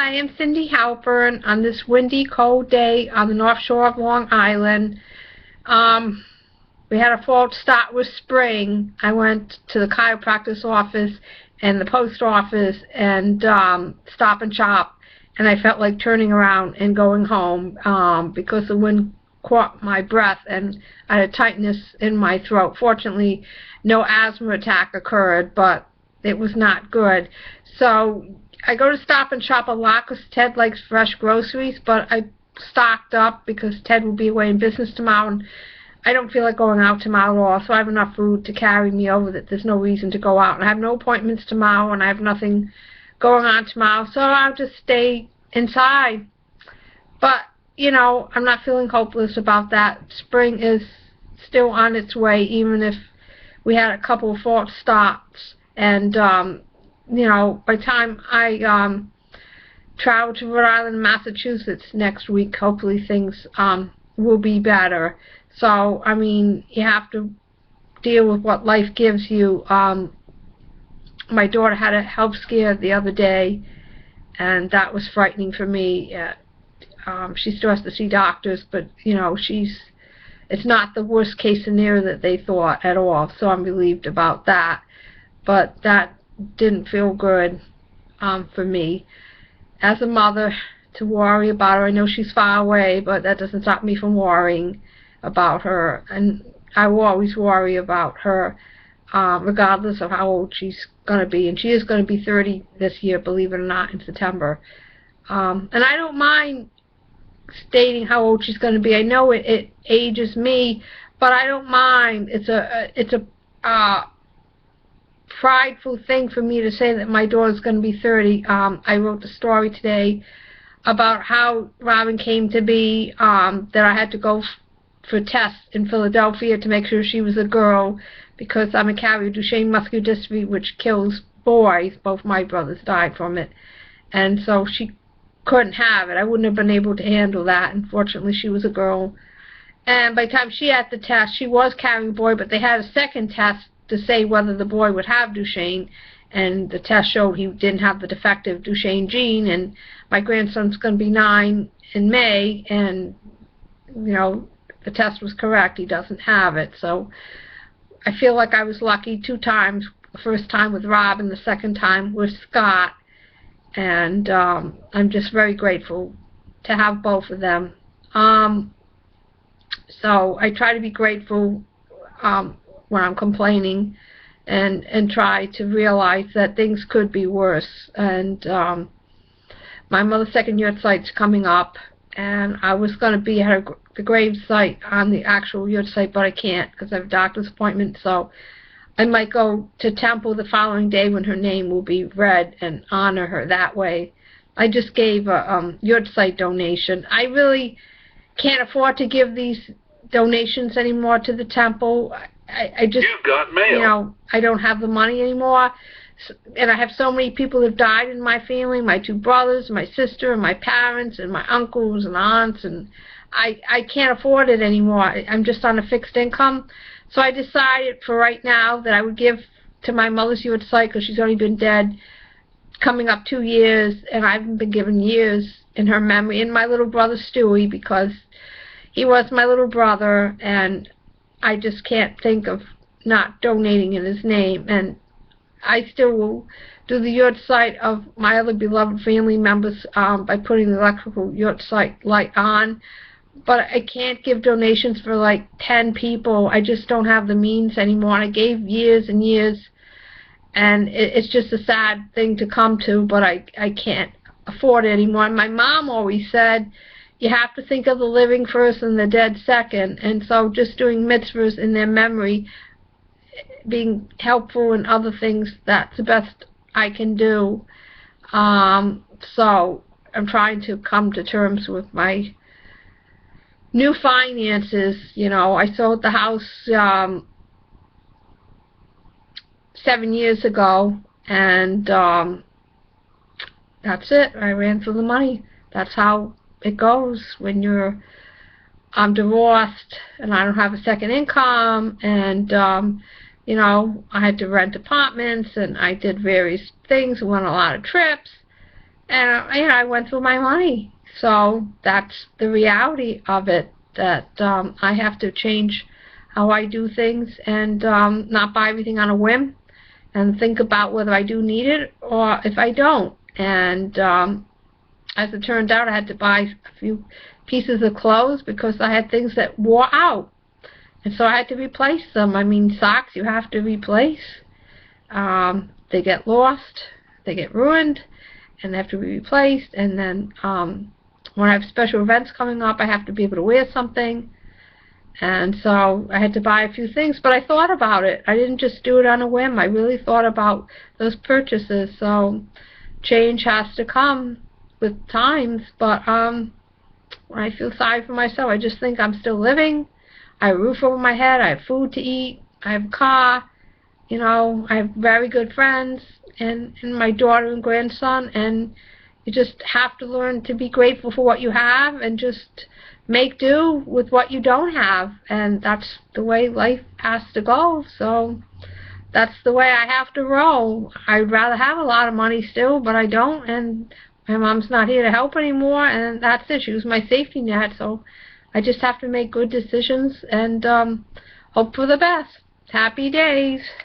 I am Cindy Halpern on this windy, cold day on the North Shore of Long Island. We had a false start with spring. I went to the chiropractor's office and the post office and Stop and Shop, and I felt like turning around and going home because the wind caught my breath and I had tightness in my throat. Fortunately, no asthma attack occurred, but it was not good. So I go to Stop and Shop a lot because Ted likes fresh groceries, but I stocked up because Ted will be away in business tomorrow, and I don't feel like going out tomorrow at all, so I have enough food to carry me over that there's no reason to go out. And I have no appointments tomorrow, and I have nothing going on tomorrow, so I'll just stay inside. But, you know, I'm not feeling hopeless about that. Spring is still on its way, even if we had a couple of false starts. And, you know, by the time I travel to Rhode Island and Massachusetts next week, hopefully things will be better. So, I mean, you have to deal with what life gives you. My daughter had a health scare the other day, and that was frightening for me. She still has to see doctors, but, you know, it's not the worst case scenario that they thought at all, so I'm relieved about that. But that didn't feel good for me as a mother to worry about her. I know she's far away, but that doesn't stop me from worrying about her, and I will always worry about her regardless of how old she's going to be, and she is going to be 30 this year, believe it or not, in September. And I don't mind stating how old she's going to be. I know it ages me, but I don't mind. It's a prideful thing for me to say that my daughter's going to be 30. I wrote the story today about how Robin came to be, that I had to go for tests in Philadelphia to make sure she was a girl because I'm a carrier of Duchenne muscular dystrophy, which kills boys. Both my brothers died from it, and so she couldn't have it. I wouldn't have been able to handle that. Unfortunately, she was a girl, and by the time she had the test, she was carrying a boy, but they had a second test to say whether the boy would have Duchenne, and the test showed he didn't have the defective Duchenne gene, and my grandson's going to be 9 in May, and, you know, the test was correct. He doesn't have it. So I feel like I was lucky 2 times, the first time with Rob and the second time with Scott, and I'm just very grateful to have both of them. So I try to be grateful when I'm complaining, and try to realize that things could be worse. And my mother's second yahrzeit coming up, and I was going to be at the grave site on the actual yahrzeit, but I can't because I have a doctor's appointment, so I might go to Temple the following day when her name will be read and honor her that way. I just gave a yahrzeit donation. I really can't afford to give these donations anymore to the Temple. I just, you've got mail. You know, I don't have the money anymore, and I have so many people who've died in my family, my 2 brothers, my sister, and my parents, and my uncles and aunts, and I can't afford it anymore. I'm just on a fixed income, so I decided for right now that I would give to my mother's yahrzeit because she's only been dead coming up 2 years, and I haven't been given years in her memory, and my little brother Stewie, because he was my little brother, and I just can't think of not donating in his name. And I still will do the yahrzeit of my other beloved family members by putting the electrical yahrzeit light on. But I can't give donations for like 10 people. I just don't have the means anymore. I gave years and years, and it's just a sad thing to come to, but I can't afford it anymore. And my mom always said, you have to think of the living first and the dead second. And so just doing mitzvahs in their memory, being helpful in other things, that's the best I can do. So I'm trying to come to terms with my new finances. You know, I sold the house 7 years ago, and that's it. I ran through the money. That's how it goes when I'm divorced and I don't have a second income, and you know, I had to rent apartments, and I did various things, went on a lot of trips, And I went through my money. So that's the reality of it, that I have to change how I do things, and not buy everything on a whim, and think about whether I do need it or if I don't. And as it turned out, I had to buy a few pieces of clothes because I had things that wore out. And so I had to replace them. I mean, socks you have to replace. They get lost, they get ruined, and they have to be replaced. And then when I have special events coming up, I have to be able to wear something. And so I had to buy a few things, but I thought about it. I didn't just do it on a whim. I really thought about those purchases. So change has to come with times, but I feel sorry for myself. I just think I'm still living. I have a roof over my head. I have food to eat. I have a car. I have very good friends, and my daughter and grandson, and you just have to learn to be grateful for what you have and just make do with what you don't have. And that's the way life has to go. So that's the way I have to roll. I'd rather have a lot of money still, but I don't, and my mom's not here to help anymore, and that's it. She was my safety net, so I just have to make good decisions and hope for the best. Happy days.